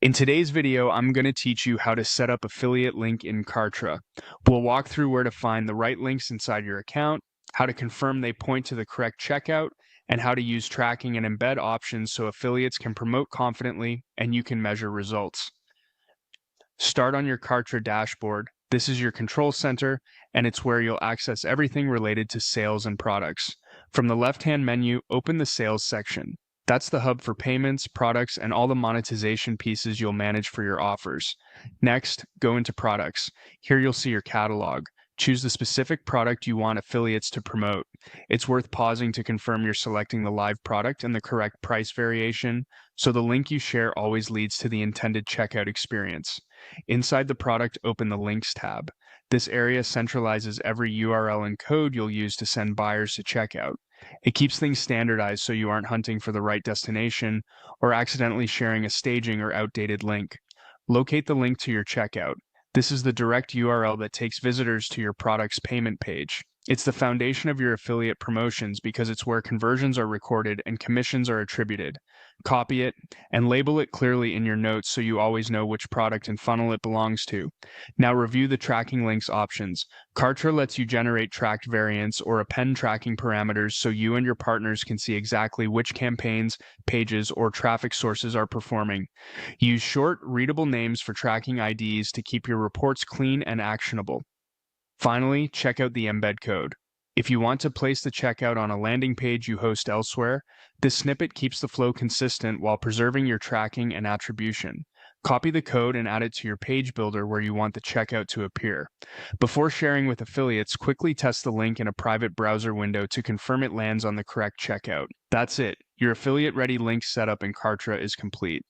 In today's video, I'm going to teach you how to set up affiliate link in Kartra. We'll walk through where to find the right links inside your account, how to confirm they point to the correct checkout, and how to use tracking and embed options so affiliates can promote confidently and you can measure results. Start on your Kartra dashboard. This is your control center, and it's where you'll access everything related to sales and products. From the left-hand menu, open the sales section. That's the hub for payments, products, and all the monetization pieces you'll manage for your offers. Next, go into products. Here you'll see your catalog. Choose the specific product you want affiliates to promote. It's worth pausing to confirm you're selecting the live product and the correct price variation, so the link you share always leads to the intended checkout experience. Inside the product, open the Links tab. This area centralizes every URL and code you'll use to send buyers to checkout. It keeps things standardized so you aren't hunting for the right destination or accidentally sharing a staging or outdated link. Locate the link to your checkout. This is the direct URL that takes visitors to your product's payment page. It's the foundation of your affiliate promotions because it's where conversions are recorded and commissions are attributed. Copy it and label it clearly in your notes so you always know which product and funnel it belongs to. Now review the tracking links options. Kartra lets you generate tracked variants or append tracking parameters so you and your partners can see exactly which campaigns, pages, or traffic sources are performing. Use short, readable names for tracking IDs to keep your reports clean and actionable. Finally, check out the embed code. If you want to place the checkout on a landing page you host elsewhere, this snippet keeps the flow consistent while preserving your tracking and attribution. Copy the code and add it to your page builder where you want the checkout to appear. Before sharing with affiliates, quickly test the link in a private browser window to confirm it lands on the correct checkout. That's it. Your affiliate-ready link setup in Kartra is complete.